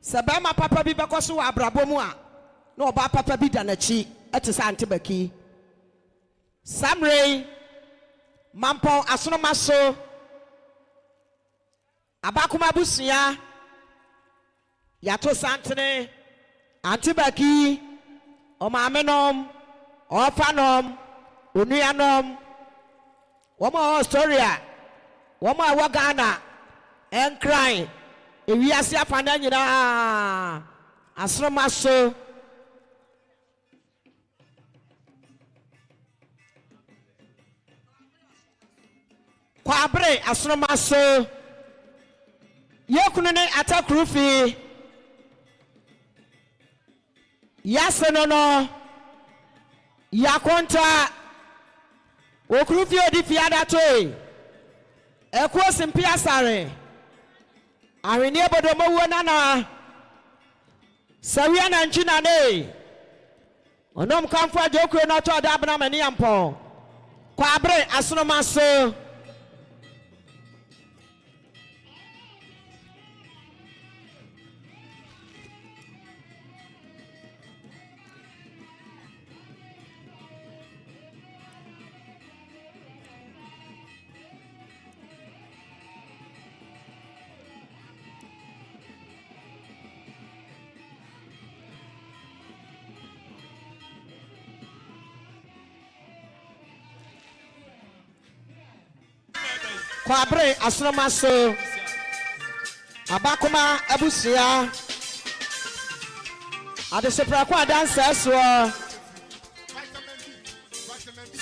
Sabama papa bi bekoso wa abrabomu a na oba papa bi da na chi ete sa antebaki Samre Mampon asonomaso abakuma busia yato santene antibaki omamenom ofanom onuanom womo Australia womo awagana enkran ewiase afana nyina asonomaso kwabre asonomaso yekunu ne atakrufi yasenono yakonta okrufi odifi adatoy ekuo simpia sare ahwene bodomo wo nana sawia na nchina ne onom kamfo ajokwe no to da abna mani ampo kwabre asonomaso kwabre asonomaso abakuma abusia adesepra kwa dansa so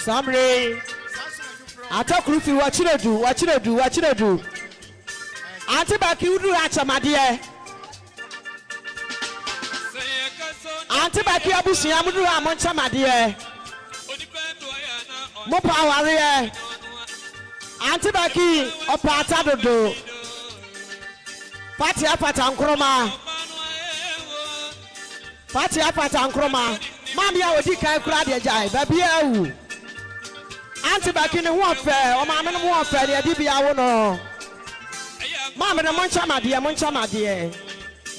Samre atakrufi wachiredu antibaki udu achamade antibaki abusia mudu amonchamade mo paware antibaki opata dodo pati apata nkroma mami a odi kan kura de jai baby awu antibaki ne ho ofe o ma me no ho ofe de di bia wo no mami ne monchamade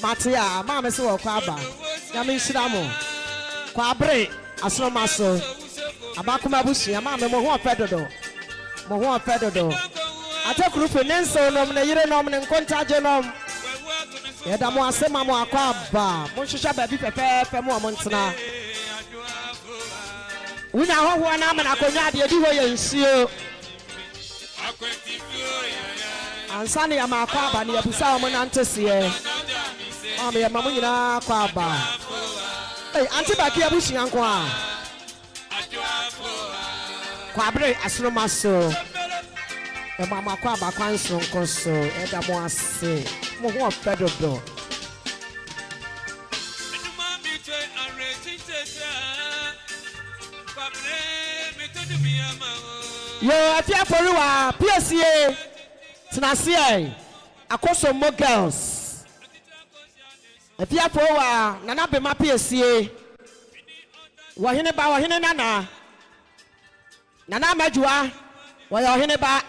matia mami se wo kwa aba ya me nhira mo kwa bre asonomaso abakuma busia mami mo ho ofe dodo mo fedodo atakuru fenenso nom na yire nom ne nkontaje nom yeda mo asema mo akwa ba mo hwehwa ba bi pepepe mo ntena unya hoho na ama na konya de di ho yensio ansane ya makwa ba ne yabusa mo na ntese am ya mamu nyina akwa ba antibaki abusia nko a kwabre asonomaso mama kwa bakwanso nkoso eda mo ase mo ho fedodo yo afia poriwa PSA tenase akoso mo girls afia poriwa Nana Bema PSA wahene nana majua wa Ohene ba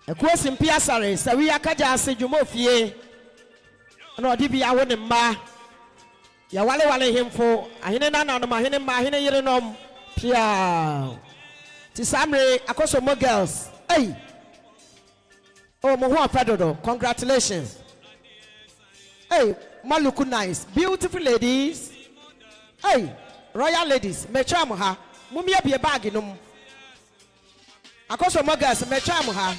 ekuo simpia sare sawi akaja ase dwumo fie na odi bia wo ne mma ya wale hemfo ahene nana no ahene mma ahene yire nom pia ti Samre akoso mo girls mo ho afadodo congratulations ma look nice beautiful ladies royal ladies mecham ha mumia bie bag num akoso mogas mecham ha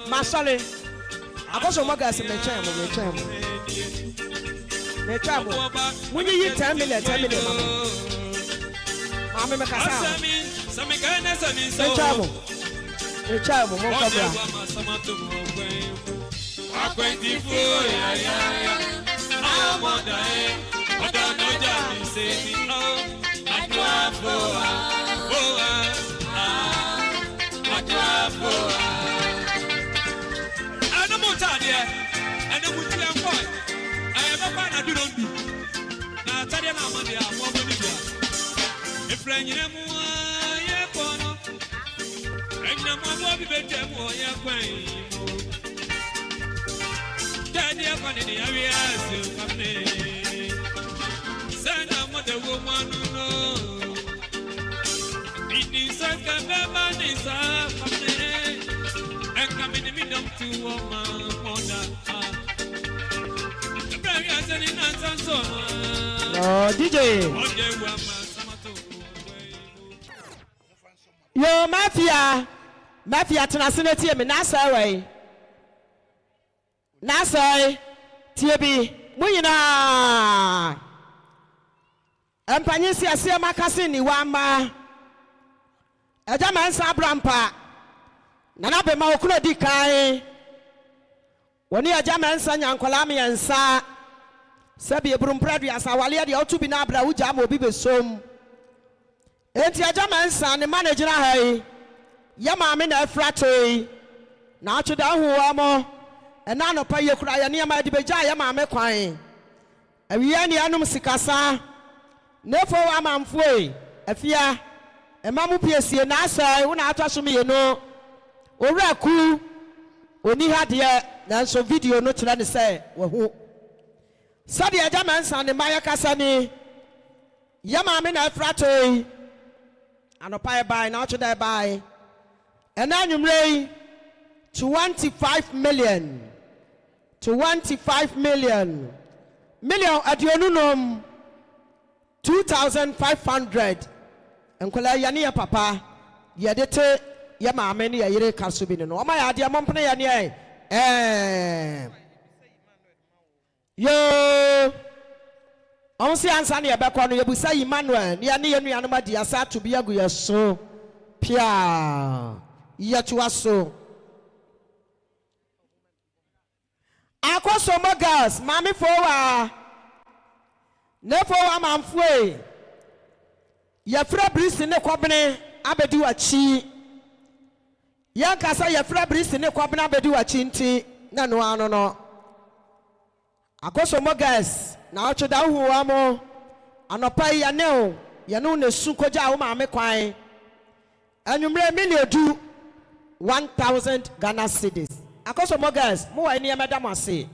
masole akoso mogas mecham munyi yi 10 million mama me kasa mecham mo kabra akwentifu ya amoda odonoja mi se mi Oh, DJ. Yo, Mafia, Tenacity, Nasa way. Nasa, TB, Muyina. And Panisi, I see a Macasini, Wamba. A German Sabrampa. Nana Bema Okuna Dikai. When you are German San Yankolami and Sa. Sabi ebrum pradu asawalia de otu bi na abra wuja ma obi besom enti ajaman san ne manager hai ya ma me na afratoi na atweda howa mo ena no pa ye kura ya ne ma de beja ya ma me kwan awiya ne anum sikasa nefo wa mamfo afia ema mu piesie na asai wo na atwaso me ye no owura ku oni hade na so video no kira ne sai wo hu Sadi Ajaman San Maya Kasani Yamami na Fratoi and a pie by now to die by and then you ray 25 million million at your nunum 2,500 and Kola Yania Papa Yadete Yamameni a Yere Kasubino. My idea, Mompane Yania. Yo, on see answer near back on you say Emmanuel, near Anuma Diasa to be a good so Pia yet you are so. I call some more girls, Mammy for never a man way. Your friend Brice in the company, Abedu a chi. Yankasa, your friend Brice in the company, Abedu a chinti, no. Akoso mo guys na ocho da hu wa mo anopa ya ne o ye no na su koja wo ma me kwan anwumre me ne du 1,000 Ghana cedis akoso mo guys mo wa ni e madam ase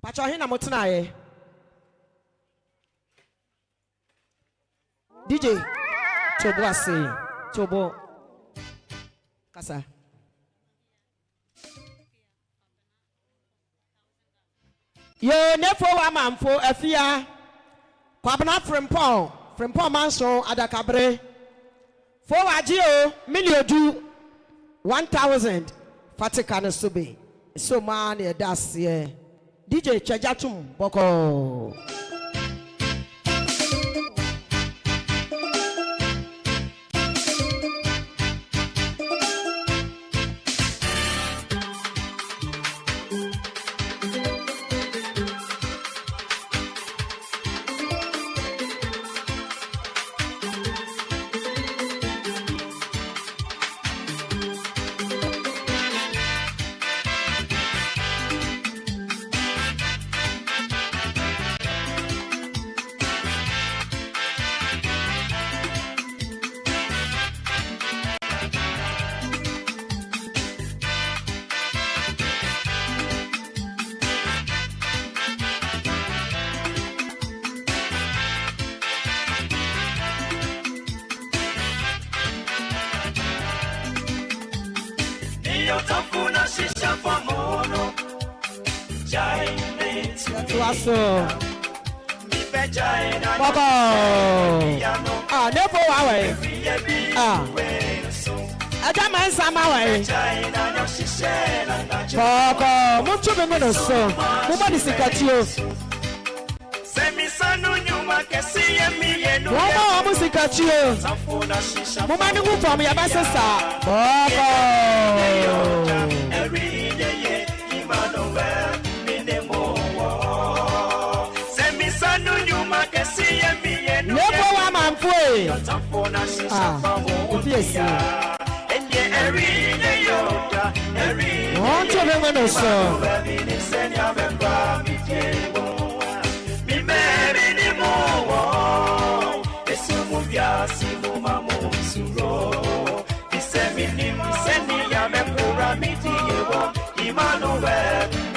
pacho hin na motena ye DJ Tobo ase Tobo kasa Yo nefo wa mamfo afia kwabna frimpon manso adakabre fo wagio miliodu 1,000 fatika no sobe so man e dasie DJ Chejatum boko Baba. Ah, never away. Ah. Ajaman Samaway. Baba, mucho menos so. Nobody sikatio. Mama musikatio. Mama ni mupo mi abasa sa. Baba. Never wa mamfwe. Ah, yes. Want to remember no so. Emmanuel.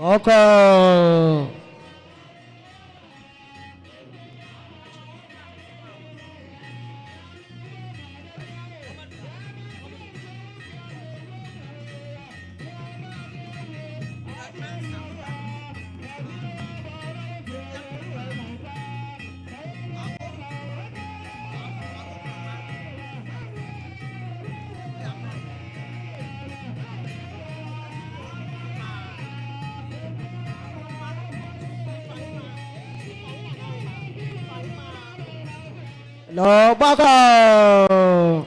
Okay. No, Bako.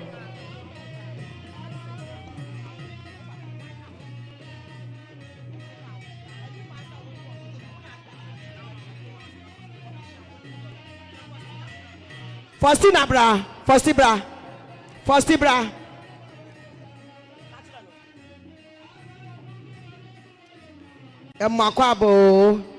Faustina bra, Fausti bra. Emakwabo.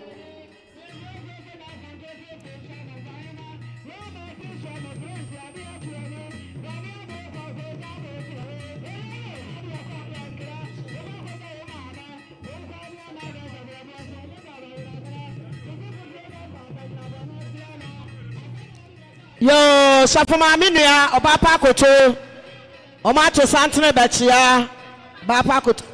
Yo, Shafama Minia, or Papa Koto, or Macho Santana Bachia, Papa Koto.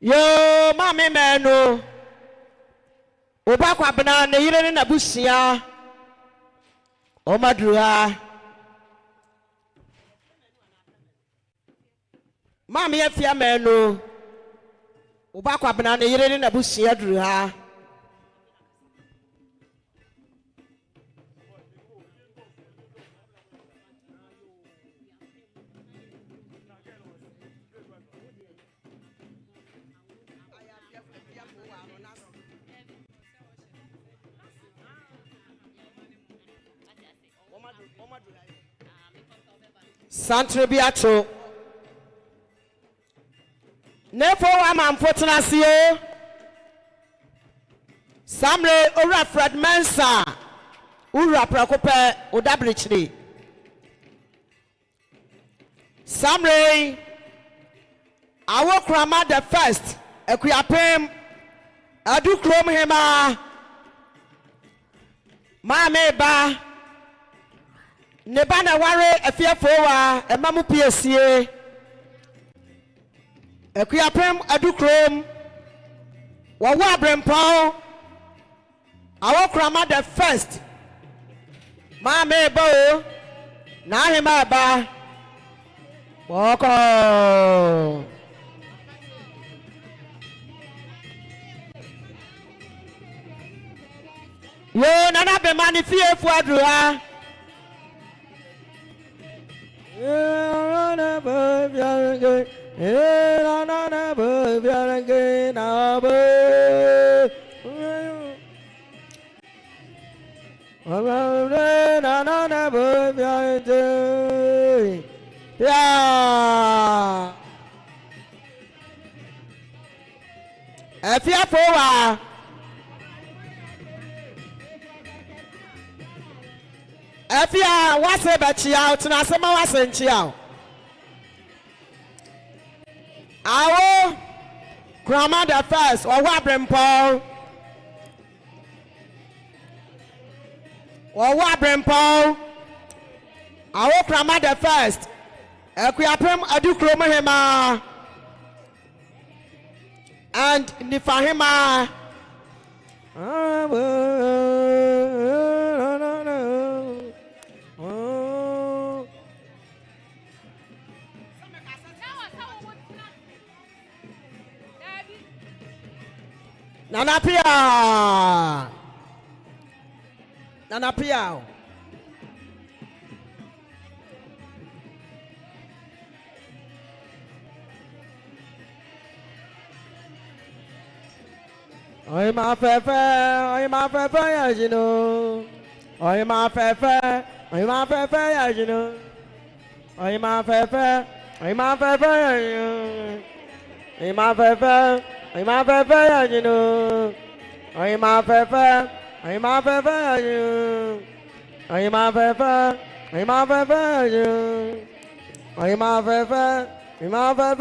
Yo, mami menu. Oba kwa bana ne yire na busia. O madruha. Mami afia menu. Oba kwa bana ne yire na busia druha. Santre biacho Nefo wa mamfotena siyo Samre ora Fred Mensa Ura prakope odabrichri Samre Awo krama the first Ekuyapem Adu krom hema Mame ba Nebana ware efiefo wa emamu piesie Ekuyapem adukrom wa abrempao awokrama the first ma me bo na hema ba boko yo nana be mani fiefo adua na ba bya na ba bya na ba na ba bya ya afia fowa afia wase bachia tuna sema wase nchia awo Grandma the first, or Wabrim Paul. Or Wabrim Paul. Our Grandma the first. Equiapem Adu Kromahema. And Nifahema. Nana Pia. Nana Pia. Oi ma fefe, ya jino. Oi ma fefe, ya jino. Oi ma fefe, ya jino. Oi ma fefe, ya jino. Oi ma fefe, ya jino. Oi ma fefe, ya jino. Oi ma fefe,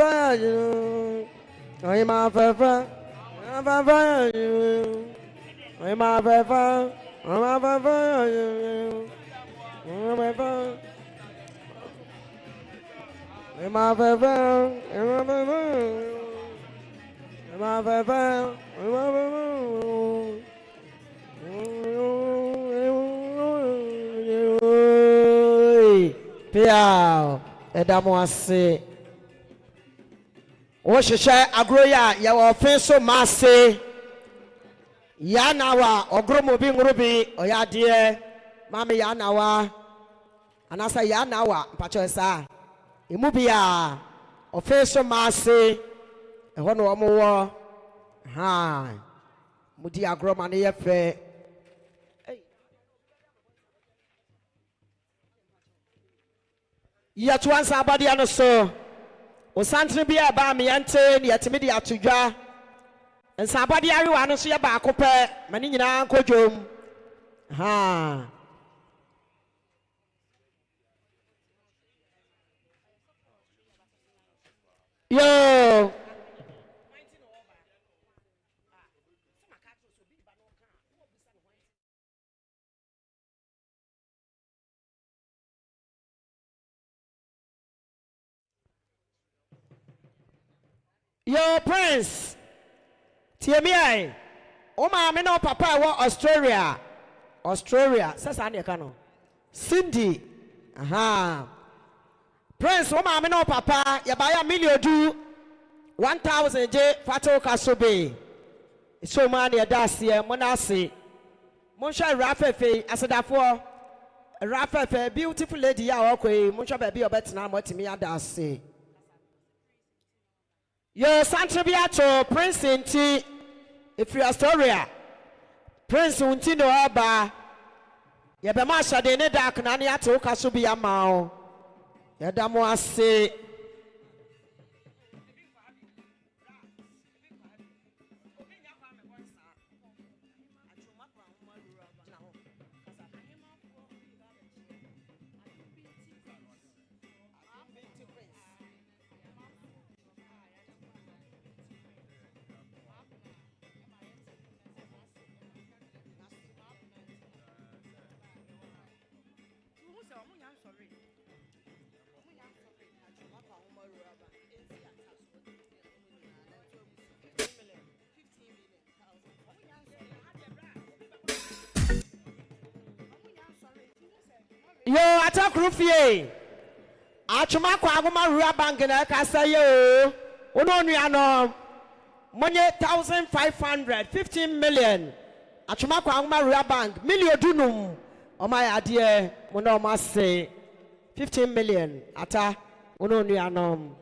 ya jino. Oi ma fefe. I'm a fire. I'm a fire. I'm a fire. I'm a fire. I'm a fire. I'm a fire. Piao, Edamoase. O sheshe agroya ya ofenso mase ya nawa ogromo bi ngurubi oyade mame ya nawa anasa ya nawa mpacho sa emu bia ofenso mase eho no omo wo ha mudi agroma ne yefe ya twansa abade ano so o santre bia ba me yente ne yetime de atodwa nsabade arewa no so ye ba akopɛ mane nyina nkodwom ha yo Yo Prince Tiemi o ma me no papa wo Australia sasa na ka no Cindy aha Prince o ma me no papa ya ba ya million du 1000 je fato kasobe so ma na da ase mo na ase mo hwa rafefe asedafo rafefe beautiful lady ya okoi mo hwa ba bi obetena mo timi ada ase Yo Santribia to Prince Inti if you Astoria Prince Unti no Oba ye be ma shade ne dak na ne ato kaso bi amao ye da mo ase Yo atakrufie achuma kwa aguma rua bank na ka say o ono nua no monye 1500 15 million achuma kwa aguma rua bank million dunum o my ade mo no ma say 15 million ata ono nua no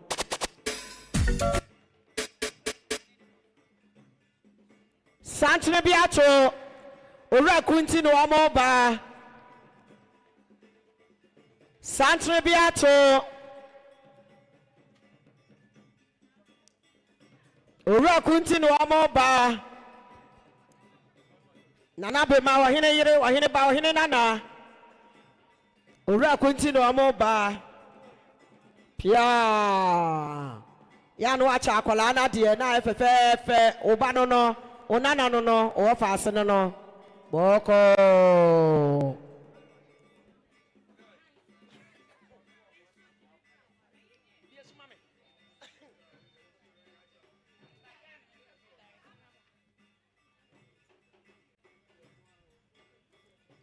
Santre biato ora kunti no amoba Santre biato ora kunti no amoba Nana Bema Oheneyere Ohene ba Ohene Nana ora kunti no amoba pia ya no acha akola na de na efefe oba no no onana no no o fa ase no no boko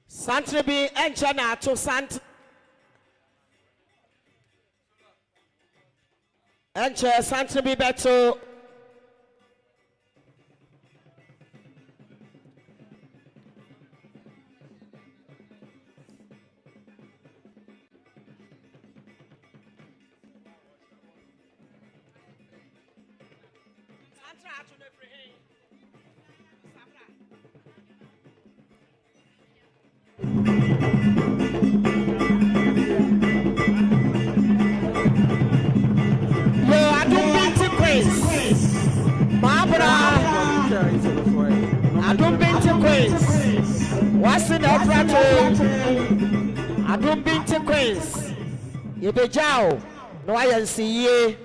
Santre bi enche na to sant enche santre bi beto santre atu na free I don't been to Queens. What's in the front? I don't been to Queens. You be jail. No, I don't see ye.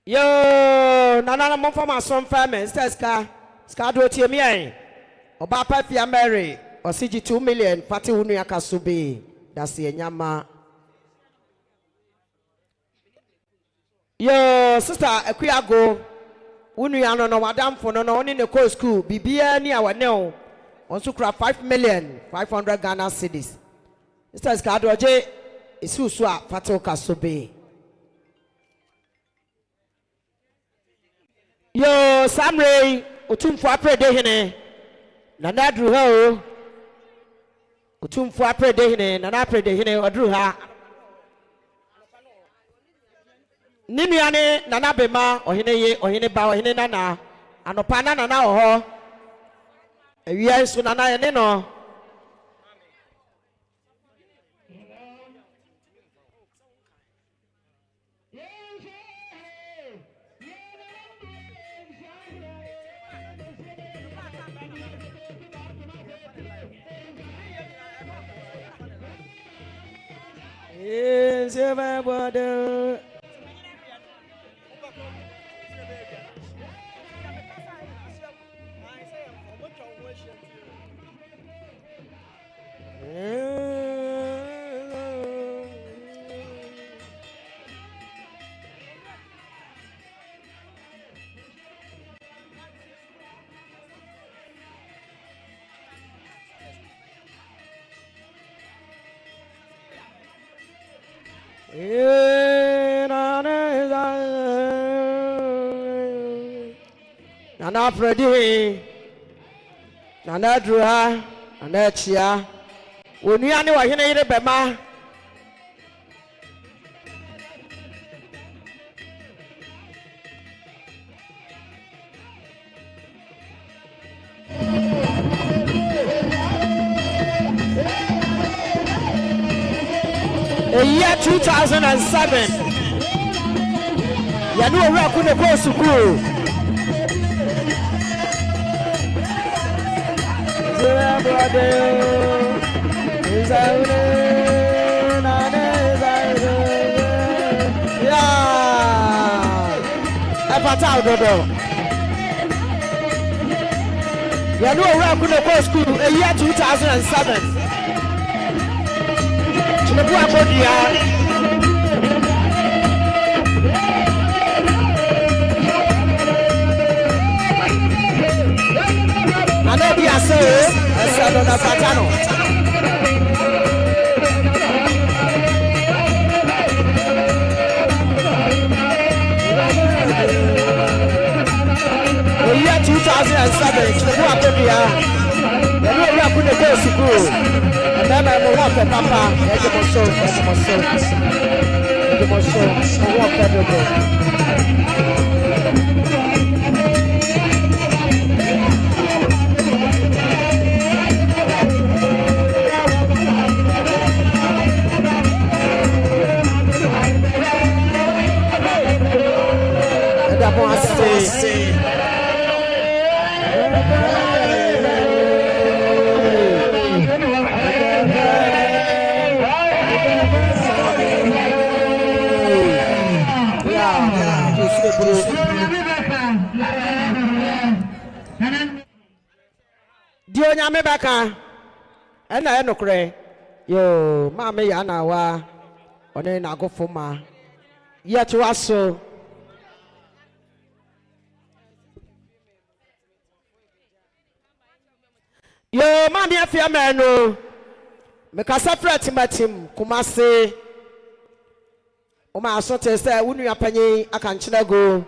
Yo, Nana Monfama son family, Ska do TMI. Oba Pafia Mary, or CG 2 million, Patti Unuaka Subi. That's the Nyama. Yo, sister, a quiago. Unuano, no, madam, for no one in the coast school, Bibia near our no. Also, crap 5 million, 500 Ghana cities. Mr. Skado J. is Susua, Patoka Subi. Yo, Samray, Utum for Apre Dehine, Nana drew her. Utum for Apre Dehine, Nana Apre Dehine, or drew her. Nimiane, Nana Bema, Oheneyere Nana, and Opana Nana or her. A year soon, Nana and Neno. Yes, everybody. Nana Freddy, Nana Drua, Nana Chia. When you are Oheneyere Bema. The year 2007. You know where I could go to school. Yeah, you know where I could go to school. The year 2007. I know the answer. I said on the Patano. The year 2007, the I couldn't go to school. And then I walk at Papa, and Dio nyame baka ena enokre yo mama ya na wa one na agofoma yetu aso yo mama ya fia meno me kasa fret matim kumase o ma aso te se wunu apanyi aka nkyena go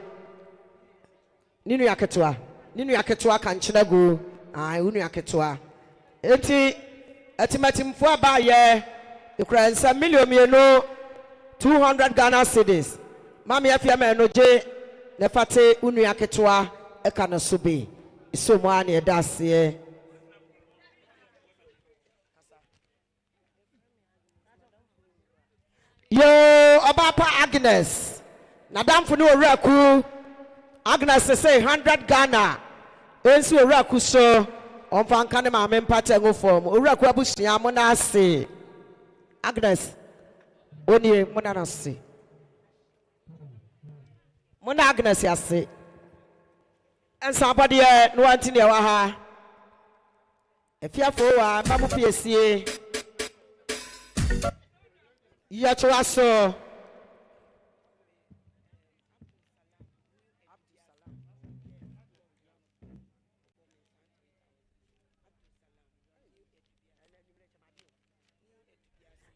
ninu yaketwa aka nkyena go ai wunu yaketwa eti atimatimfo aba ye ikura nsa million mienu 200 Ghana cedis mama ya fia meno je ne fate wunu yaketwa eka no so be iso mo ane edase yo Obapa Agnes Nadam for no raku. Agnes say 100 Ghana. Ensu raku so. On fan kanema mempata go form. Raku abusia mona say. Agnes. Oni mona say. Mona Agnes ya say. And somebody no antini wa ha. If you for mamu PSA. Yachwa so.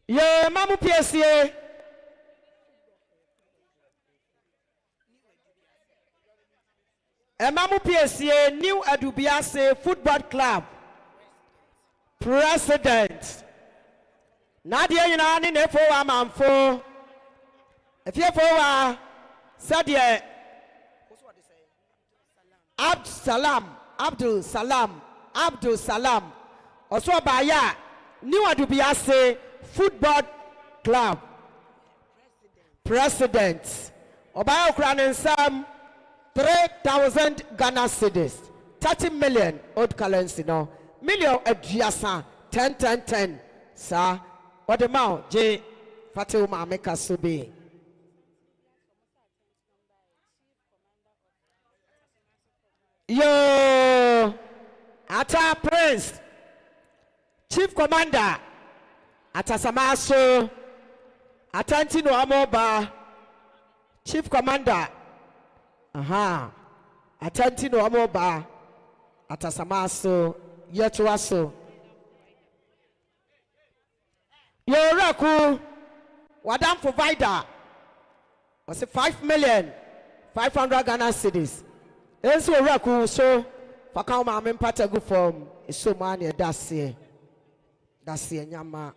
Ye mamu PSA. Mamu PSA New Adubiase Football Club President. Nadia Yunani Nefo Amamfo. If you for Sadia Abdul Salam. Also Baya New Adubiase Football Club President. Obaya Ukrainian Sam 3,000 Ghana cedis, 30 million old currency no. Million Adriasa 10. Sir, what the amount? J. Fatima Meka Subi. Yo, Ata Prince, Chief Commander, Ata Samaso, Atantino Amoba, Chief Commander. Aha. Atantino Amoba, Ata Samaso, Yetuaso. Yo Raku, Wadam provider was 5,500,000 Ghana cedis. Enso Raku so Fakama Mempata go from so many that's here nyama.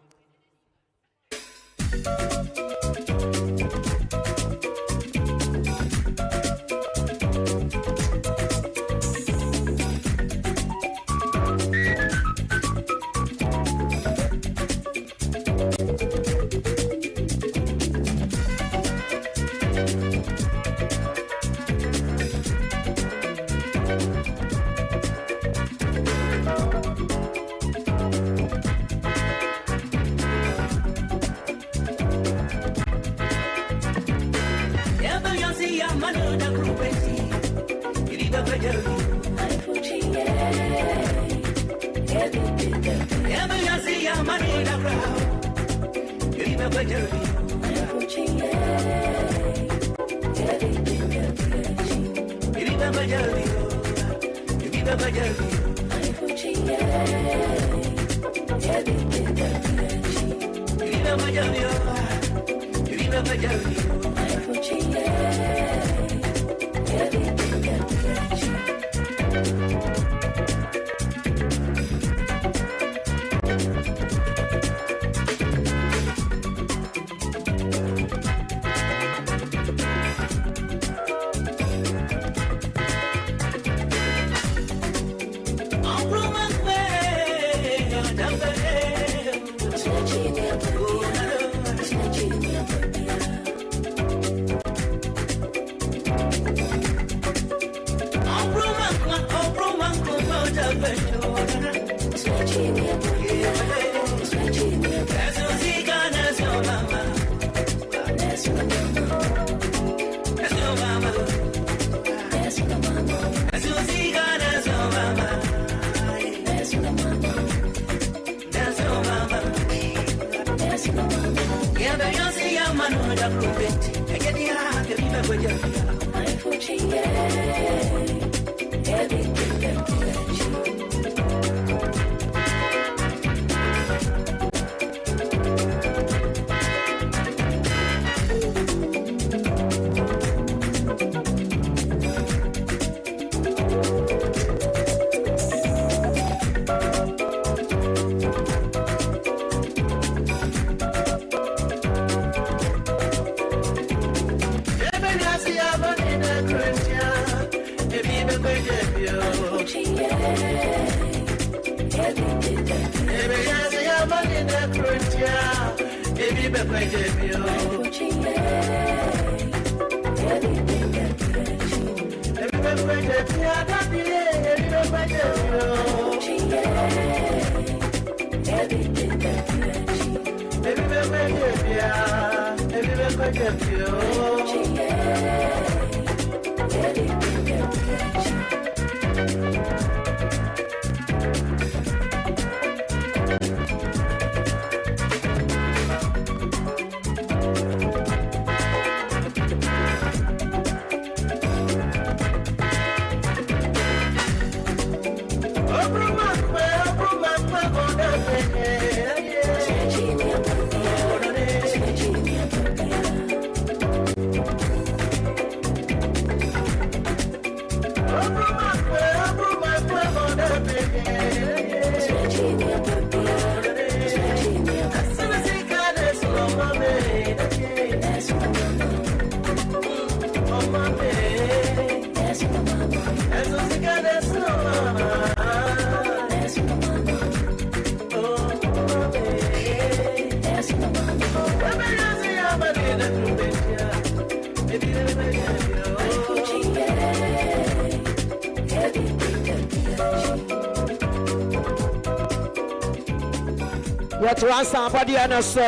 To answer somebody and so.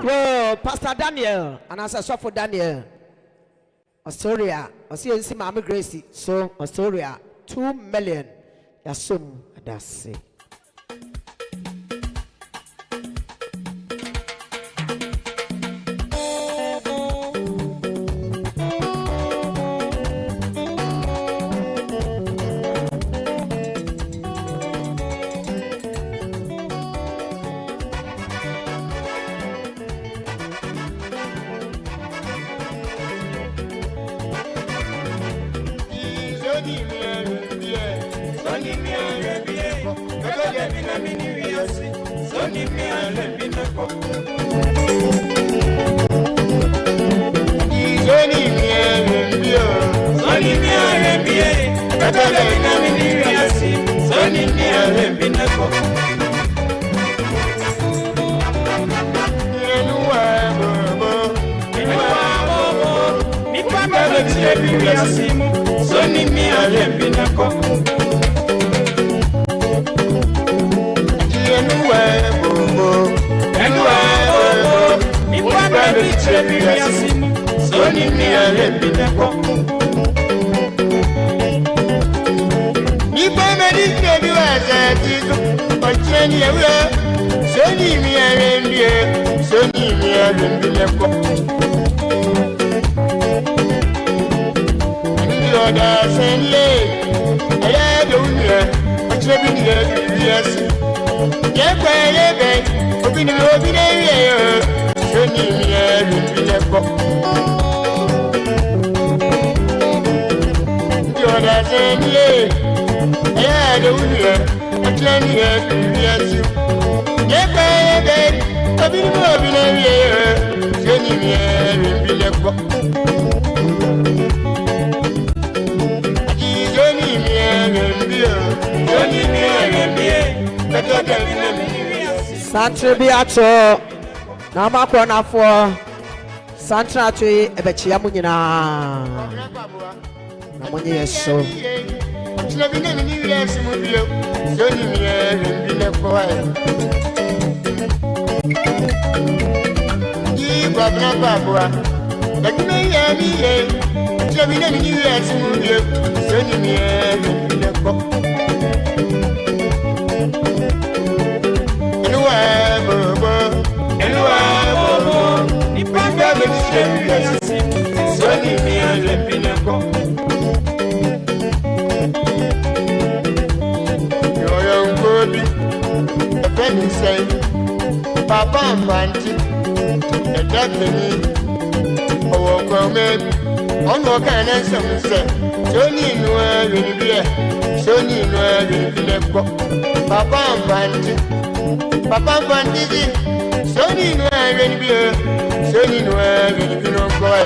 Yo, Pastor Daniel, and as I saw for Daniel, Australia, I see Mammy Gracie, so Australia, 2 million. Yasum, that's it. Santribiato Namakona for Santratri Ebechiamunina Namunia so Papa and Auntie, a definitely. Oh, come on, no can answer me, sir. Johnny, no, will be a Johnny, no, will be a Papa and Auntie, Papa and Auntie, Johnny, no, will be a Johnny, no, will be no boy.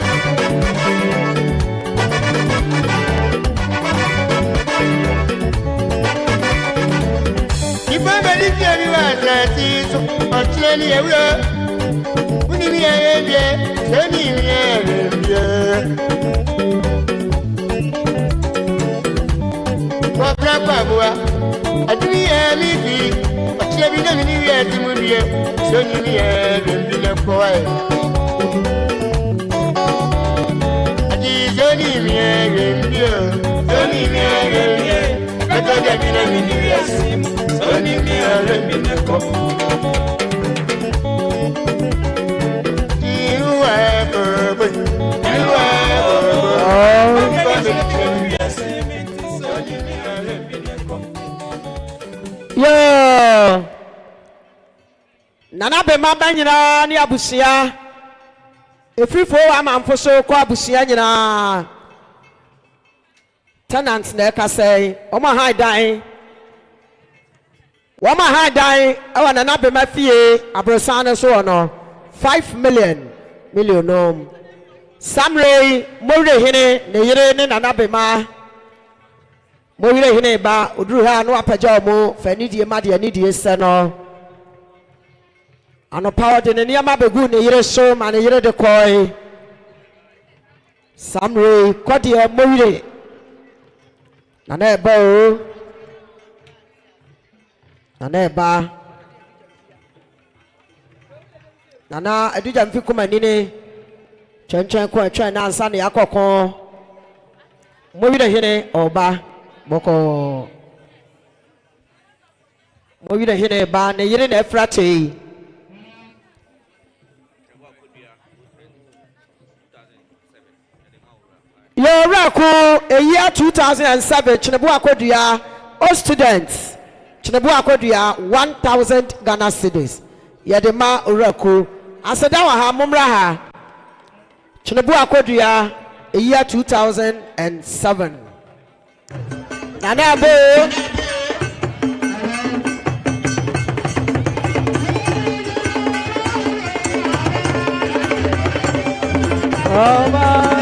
If I believe you are that is on 20 years, when Yo, Nana Bema Banyina ni abusia. Efrifo amamfo so kwa abusia nyina. Tenants na ka say, "Oma high die." Wama high die, awa Nana Bema fie abrosane so no 5 million no. Samre mowre hene ne yire ne Nana Bema. Mowre hene ba oduru ha no apaja omo fanidie ma de anidie se no. Ano power de ne niama begu ne yire so ma ne yire de koi. Samre kodie mowre. Nana eba o. Nana eba. Nana eduja mfi kuma nini. Chen kwa chen na ansa ne akokon. Mowre hene oba. Boko Mowire hine ba ne yire na efrate Yo raku a year 2007 Chinebu akodua all students Chinebu akodua 1,000 Ghana cedis yedema raku aseda wa ha mumra ha Chinebu akodua a year 2007 Nana bo Oh my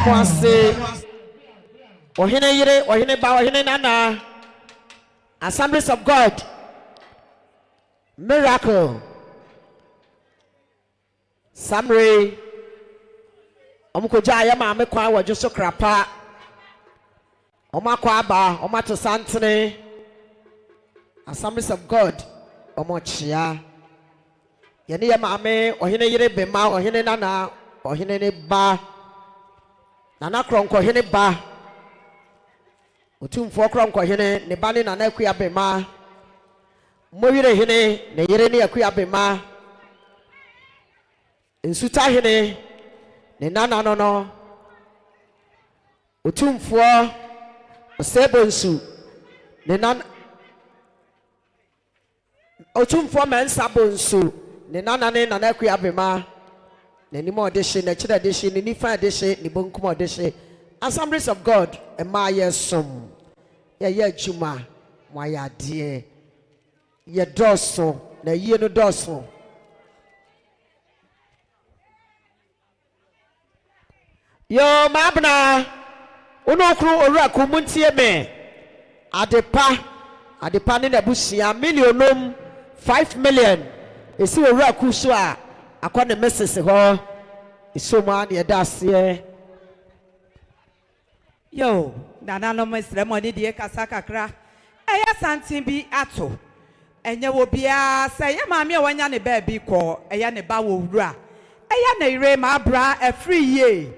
Yedamwase. Oheneyere, Oheneyere Nana. Assemblies of God. Miracle. Summary. Omukoja ya maame kwa wajuso krapa. Omakwa aba, omato santene. Assemblies of God. Omochia. Yeni ya maame Oheneyere Bema, Oheneyere Nana, Oheneyere ba. Nana Akua Ohene ba. Otumfo Akua Ohene ne ba ne Nana Akua Bema. Mowire hene ne yere ne Akua Bema. Nsuta hene ne nana no. Otumfo Osebonsu ne nana. Otumfo Mensa Bonsu ne nana ne Nana Akua Bema. Ne nimo odeshe ne chira deshe ne nifa deshe ne bonkum odeshe. Assemblies of God ema yesom. Ye adwuma mo ayade. Ye doso na yie no doso. Yo mabna unokru oraku muntie me. Adepa ne nabusia millionom 5 million. Esi oraku so a akwane message ho isoma ne daase. Yo nana no mesremoni de kasa kakra eya santin bi ato enye wo bia se ye maame wanya ne ba bi ko eya ne ba wo wura eya ne ire ma bra afri ye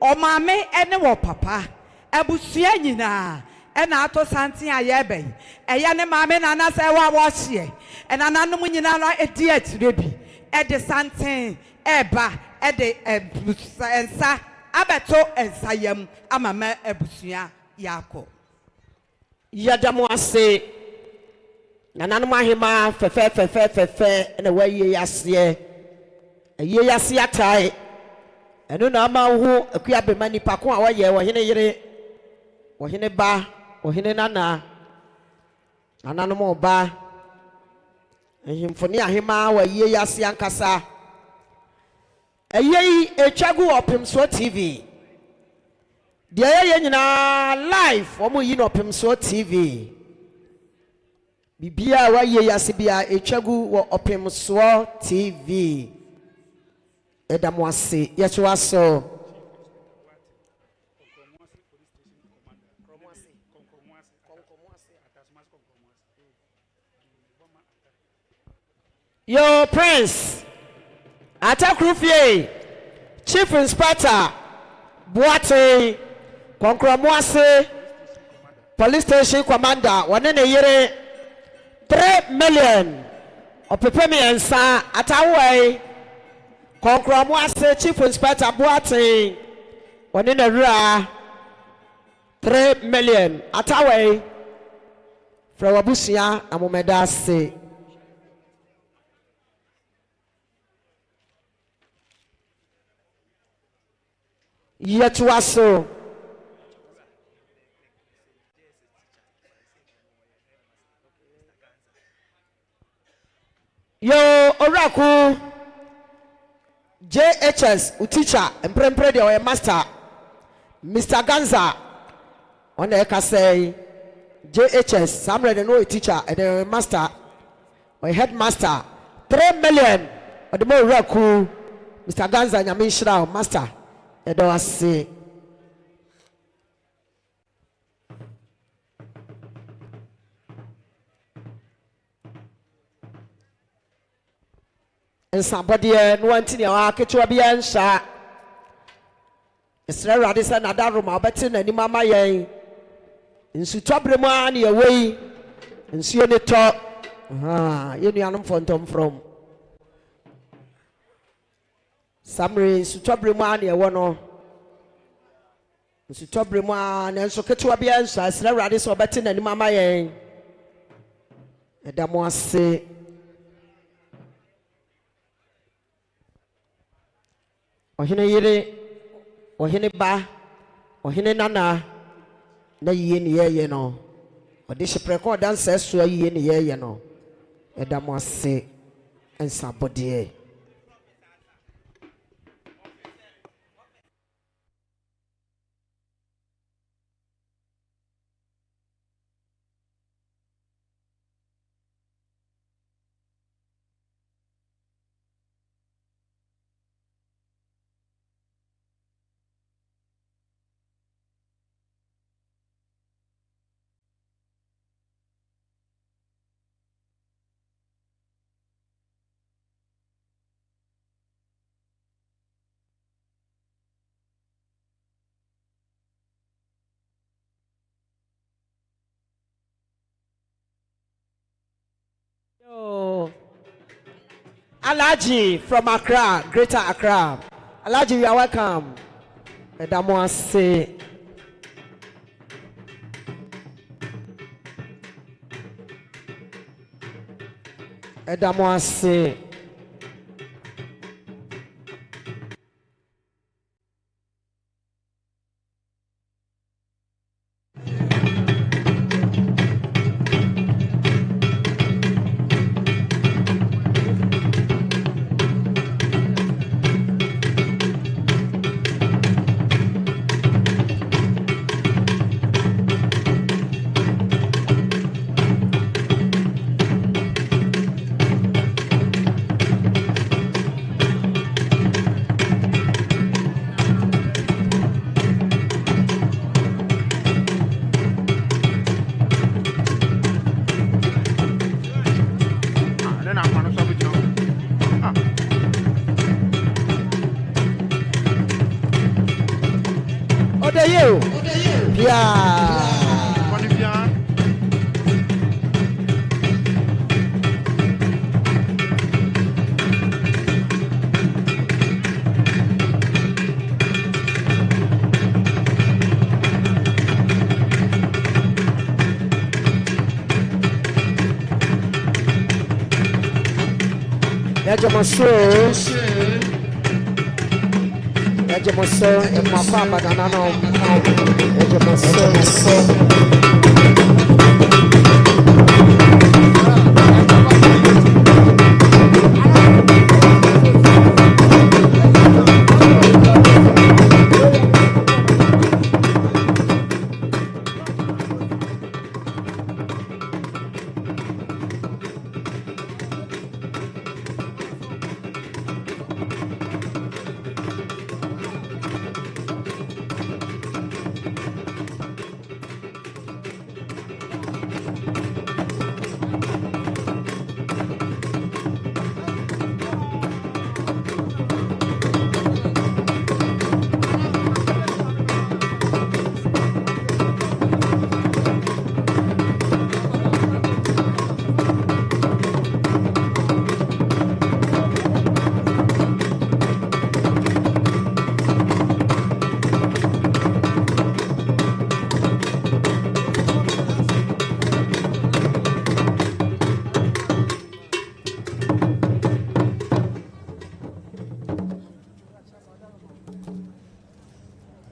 o maame ene wo papa abusua nyina ena ato santin aye ben eya ne maame nana se wa wo hye ena nanom nyina no edi atire bi ede santin eba ede ensa abeto ensayam amama abusua yako. Yedamwase. Nananom ahema fefe na waye yase. Ye yase atai. Eno na ama hu Akua Bema nipa ko a waye Oheneyere. Ohene ba, Ohene Nana. Nananom oba. Ehimfoni ahema waye yase ankasa. Eyi echagu opimso TV. Dia ye nyina live omo yi no opimso TV. Bibia wa ye yase bia echagu wo opimso TV. Edamwase yecho aso. Yo Prince Atakrufie Chief Inspector Boate Konkromoase Police Station Commander wanene yere 3 million opepemi ensa atawai Konkromoase Chief Inspector Boate wanene rura 3 million atawai fra wabusia amomeda se. Yetuaso. Yo oraku JHS teacher emprempre de or master Mr. Ganza on the say JHS samre de no teacher and the master or headmaster 3 million or the more oraku Mr. Ganza nyamishra master edo ase. And somebody no antini a ketua bia nsha Israel radisa na da room obeti na ni mama yen nsu tobremu a na yewei nsu ne to yenu anum fontom from Samre nsu tobremu a na yewo no nsu tobremu a na nso ketua bia nsha Israel radisa obeti na ni mama yen edamo ase. Oheneyere, Ohene ba, Ohene Nana, na yiye ni yeye no. Odishi preko danse so yiye ni yeye no. Edamo ase ensabodie. Alaji from Accra, Greater Accra. Alaji, you are welcome. Edamwase. Edamwase. You. Yeah. Ejemoso, Emapa Badanano, Ejemoso.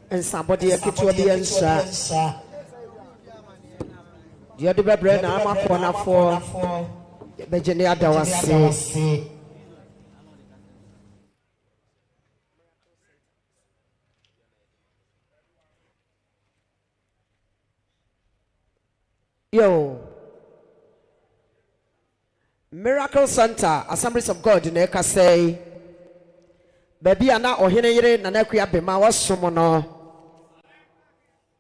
And somebody a picture of the answer. The other bread, I'm a corner for Virginia. That was yo. Miracle Center, Assemblies of God in Eka say, Baby, Anna Oheneyere Nana Akua Bema was someone.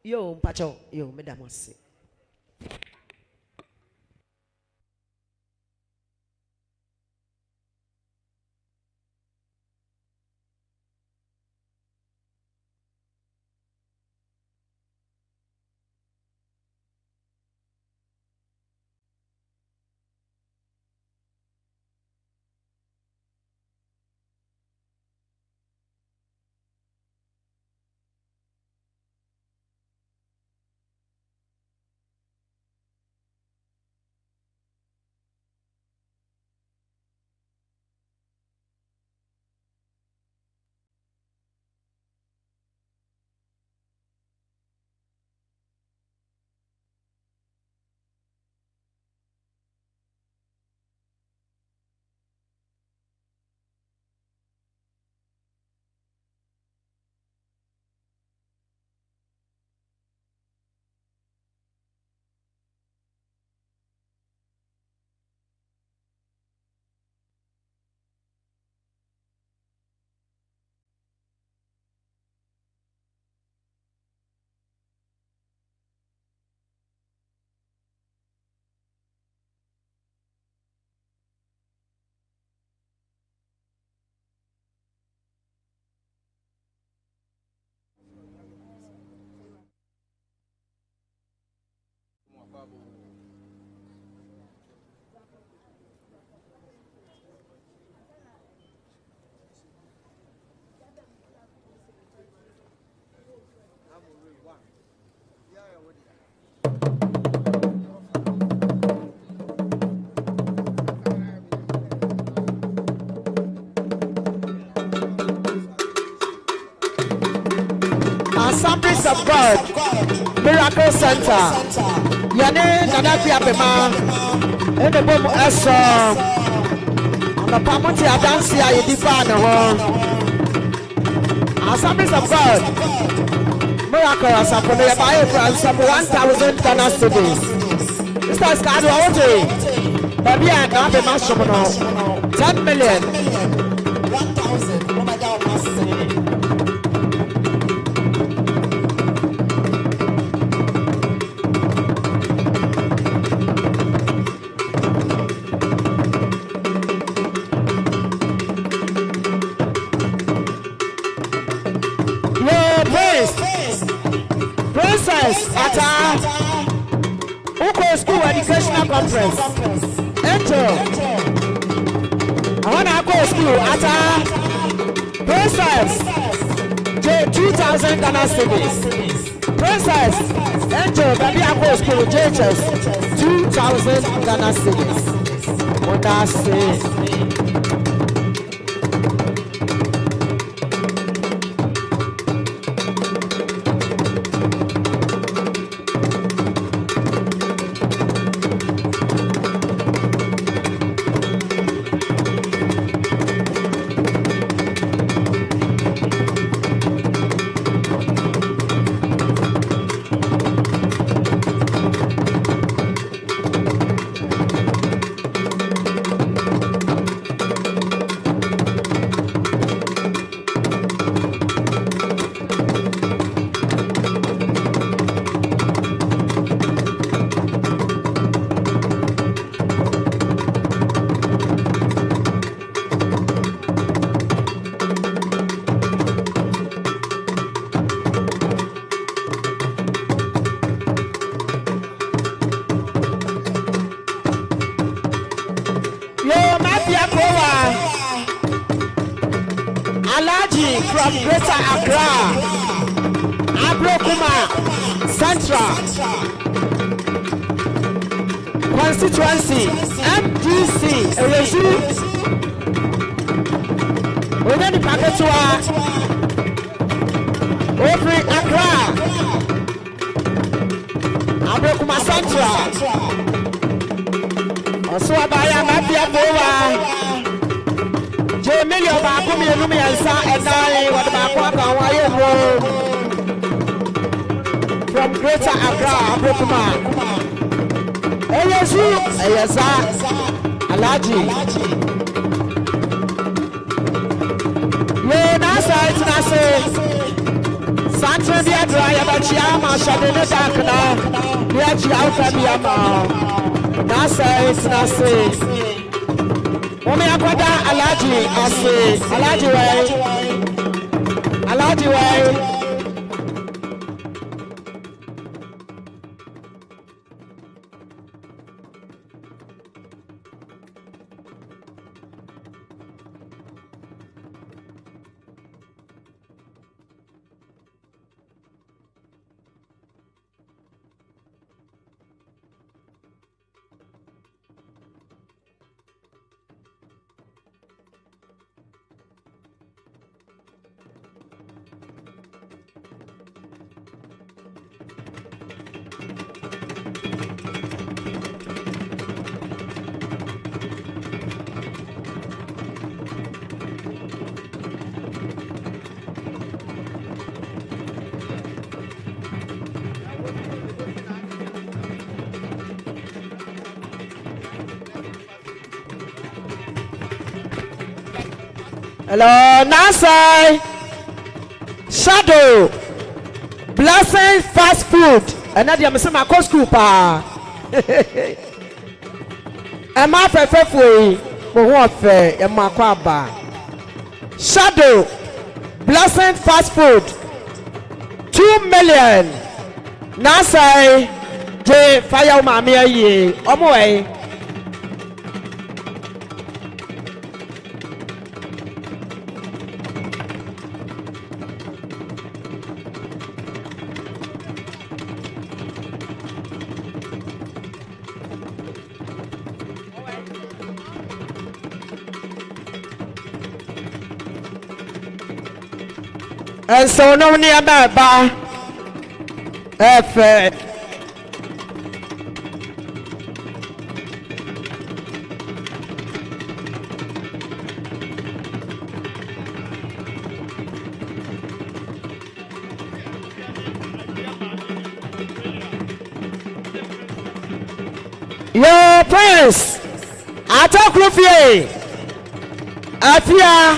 Yo, Pacho, yo, Madam Mossi. Assemblies of God Miracle Center. Yane Nana Akua Bema. Ene bomu eso. Na pamuti adansi aye difa na ho. Assemblies of God Miracle Assembly ya buy from some 1,000 Ghana cedis. Mr. Skadu Awote. Baby and na be mashomo no. 10 million. 1,000. Oh my God, Princess at Uko School Educational Conference. Enter. I want to go to school at Princess. 2,000 Ghana cedis. Princess. Enter. Baby, I go to school. JHS. 2,000 Ghana cedis. What I say. Alaji from Greater Accra, Abrokuma Central Constituency, MDC, Ereju, Within the Paketua, Over Accra, Abrokuma Central, also Abaya Mafia Boa. Million baako mienu miensa enai wade baako aka waye ho from Greater Accra Abrokuma Eyesu Eyesa Alaji ye na site na se Santre dia dry about Chiama Shade no Dakna dia Chiauta biama na site na se Omi akwada Alaji ase Alaji way Hello, Nasai Shadow Blessing Fast Food. And now I'm saying my course group. I'm a fair Shadow Blessing Fast Food 2 million. Nasai J Fire Mamia ye. Omway. And so no near baba. Efe. Your parents, I talk with you. Afia,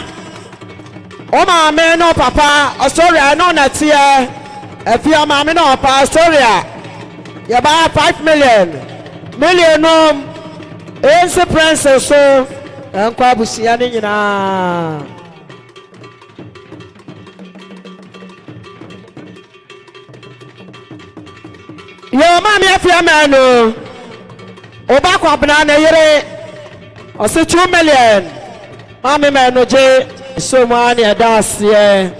oh my man, no papa, Australia, no natia. Afia, mammy, no papa, Australia. You buy 5 million. Million, it's a princess, so, and Quabusiani, na. Your mammy, Afia, man, Oba kwa banana yere ose 2 million mami me no je so mani adas ye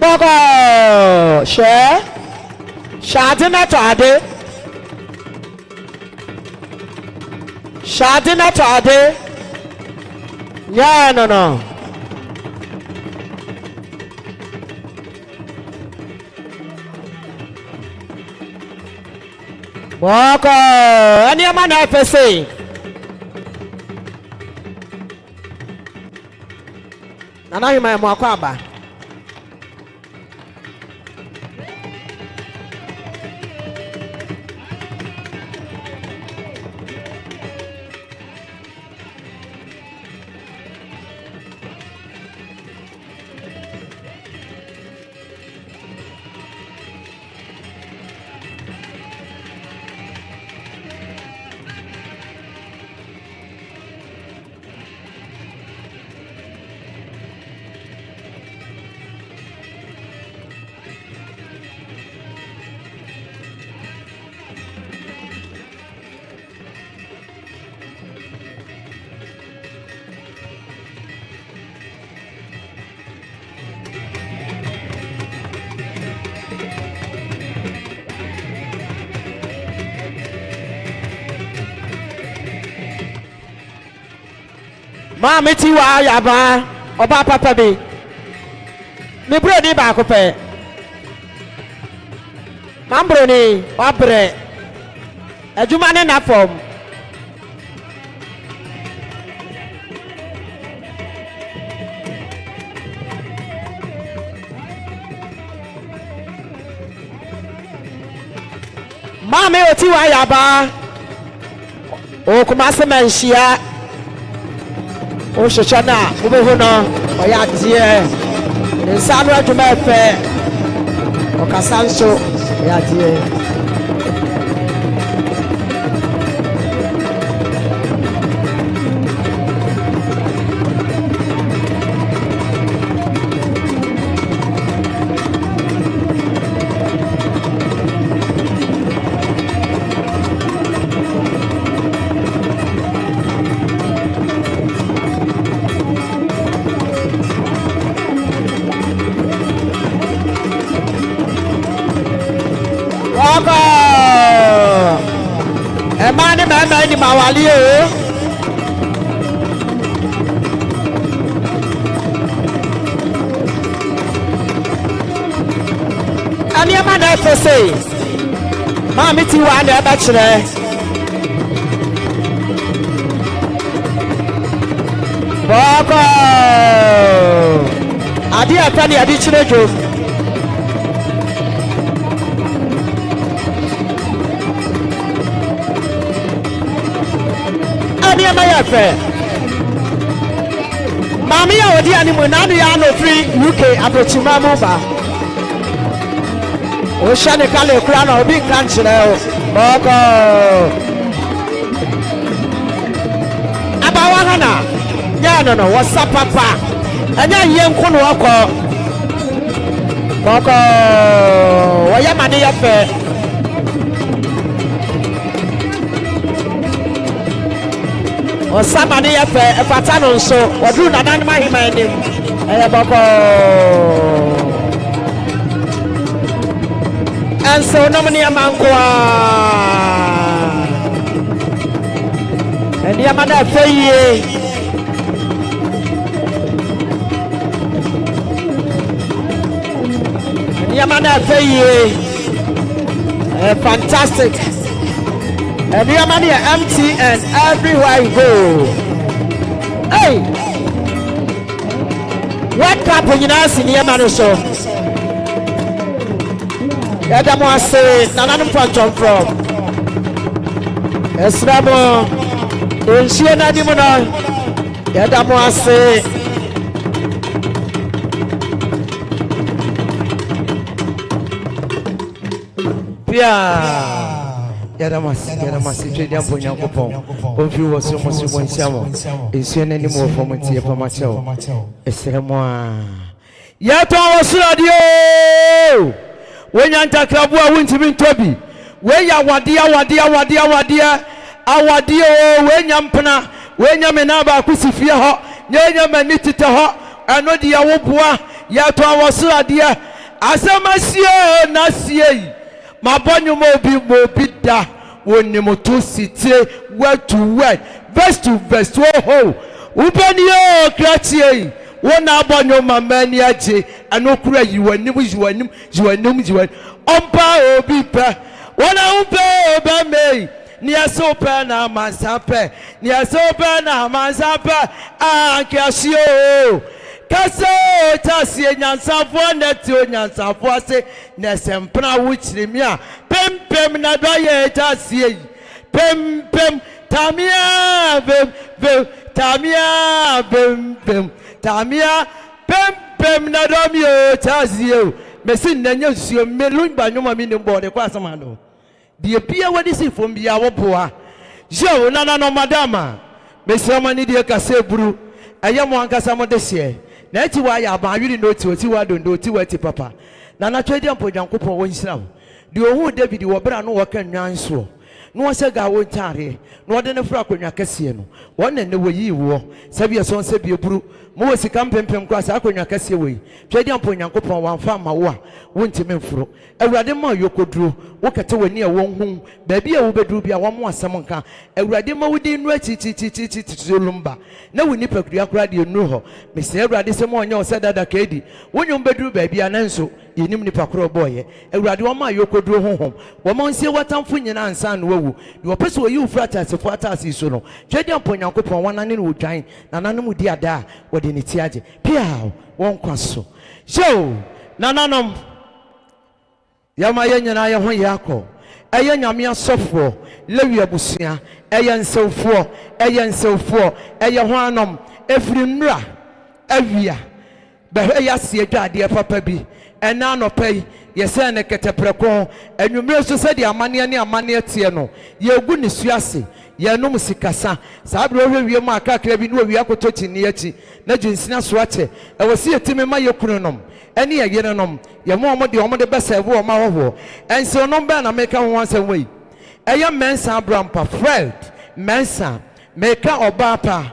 Oko share Shadina Tade Shadina Tade yeah no Boko any man FSA Nana you my Mwakaba Mama ti wa yaba oba papa bi me bro ni ba ko pe mambro ni obre adwuma ne na fom mama o ti wa yaba o kuma se menhia o shechana ubehu no oya die nsalu adwuma efe o kasanso oya die Emani mama ni mawali o ani ama na fese mama ti wa na ba kire baba adi atani adi kire jo Mami ya odi animu na anu ya no free UK abochima mu ba. O sha ne kale kura na obi kan chire o. Boko. Abawa hana. Ya no what's up papa. anya ye nko no akọ koko waya mane ya fe o samane ya fe e fata no nso oduru na nan ma hima enim e boko anso no mne amankwa eni amana fe yie Yamana Faye, fantastic. And Yamani empty and everywhere you go. Hey, what cup when you know in Yamano show? Yadamo say, Nanam from Esramo, don't see an animal. Yadamo say. Yadamasi, Jadian Ponyankopon, Bonfu was so much one summer. Is there any more from Tia Pamacho? Esremoa Yato was radio. When Yanta Kabua went to be Toby, where ya wadia, our dear, when Yampana, when Yamenaba Kusifia, Yaya Manitita, and no dear Wopua, Yato was radio. Asamasia, Nasia. Mabonyo mobi da woni moto sitie word to word verse to verse ho ubani o kratie wona abonyo mamani aje anokura yiwanim ompa obi pe wona umpe obame ni asopa na mansape ankasio Kaso tasi nyansafo neti nyansafo ase nesempna wuchirimia pem na doye tasi pem tamia pem na domio tasi mesin nanyo sio melumba nyoma mini mbode kwa samano die pia wadisi fombia wopoa jo nana no madama mesama ni die kaseburu ayamo ankasa modese na eti wa ya ba yiri no ti oti wa dondo ti wa ti papa na na twedi ampo Nyankopon won hira de ohu David wo bra no wo kan nwanso no se ga wo ntare no de ne fra akonnwa kase no won ne wo yi wo sabi so nse bi eburu mo wo sika mpempem kwa sa akonnwa kase wo yi twedi ampo Nyankopon wan fa ma wo a won ti memfuro awurade ma yokoduro wo kete wani a won hu ba bi a wo beduru bi a wo mo asem nka awurade ma wo di nu achi lumba na wo ni pakuru akura de nu ho me se awurade se mo onye wo se dada ka edi wonyum beduru ba bi ananso yenim ni pakuru boye awurade wo ma yokoduro honhom wo mo nsie watamfo nyina ansa no wawu de wo pese wo yi ufrata se fuata se so no twedi ampo Nyankopon wanane no dwan na nanom di ada wo de ne ti age pia won kwaso so nananom Yama yenya ya ho yako eye nyame asofo lewi abusua eye nsewfo eye ho anom efiri nra awia be ya se adwade papa bi ena no pai yese ne ketepreko enwumre so se de amane ne amane tie no yegu ne suase yenum sikasa sabre ohwe mu akakra bi no wi akotochi ne achi na dwensina so ache ewose yetime ma yekununom eni yerenom ye mo de beserve o ma hoho enso no be na meka ho ansem we eya mensa abrampa Fred mensa meka obapa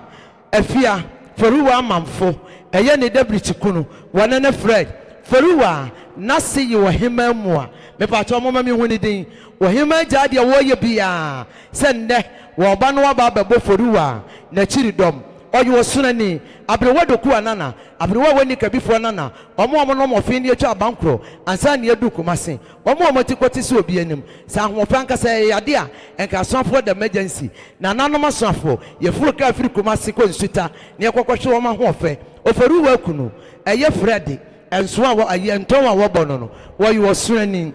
afia foruwa amamfo eye ne dabrichikunu wona ne Fred foruwa nasi ye ohima mu a me pa to mo ma mi hu ni din ohima gya de wo ye bia se nne wo ba no ba bebo foruwa na chiridom oyo sunani abrewa doku anana abrewa woni kabifo nana omo no mo fin die twa bankro ansa ne eduku masen omo tikoti se obi anim sa hofanka se yade a enka asofo da emergency na nanom asofo ye furu ka afiri komase ko nsuta ne ekokwohwe omo hofe ofaruwa kunu eye Fred enso a aye nton a wobono no woyo sunani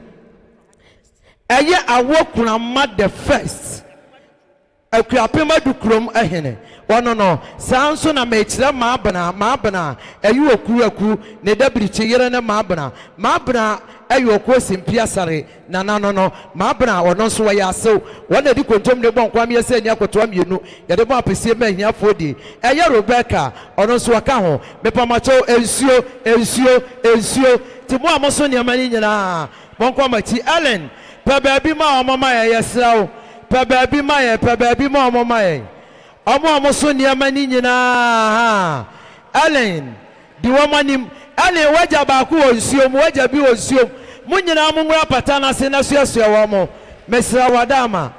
eye awokuna ma the first Akuapema du krom ehene wono no sanso na mechira maabana ayi okuru ne dabirichi yere ne maabana ayi okosi mpia sare na no maabana wono so ya asew wona di kontom ne bon kwame yese ni akoto amienu yede bon apesie ma hia fodi eye Rebecca ono so aka ho mepamacho ensio ti mo amoso ne amani nyina bon kwamachi Ellen pa baabi ma omama ya yesrawo pa baabi ma omama ya omo so ne amani nyina Ellen di womanim Ellen waja ba ku onsio mo waja bi onsio mo nyina mo ngura pata na se na suasua wo mo mesra wadama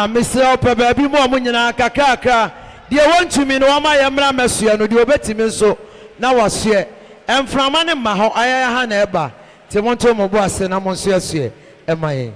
mesra pa baabi mo nyina kakaka de wontumi no wama ya mra mesua no de obetimi nso na wasue emframa ne ma ho ayaya ha na eba te monto mo bo ase na mo nso asue emaye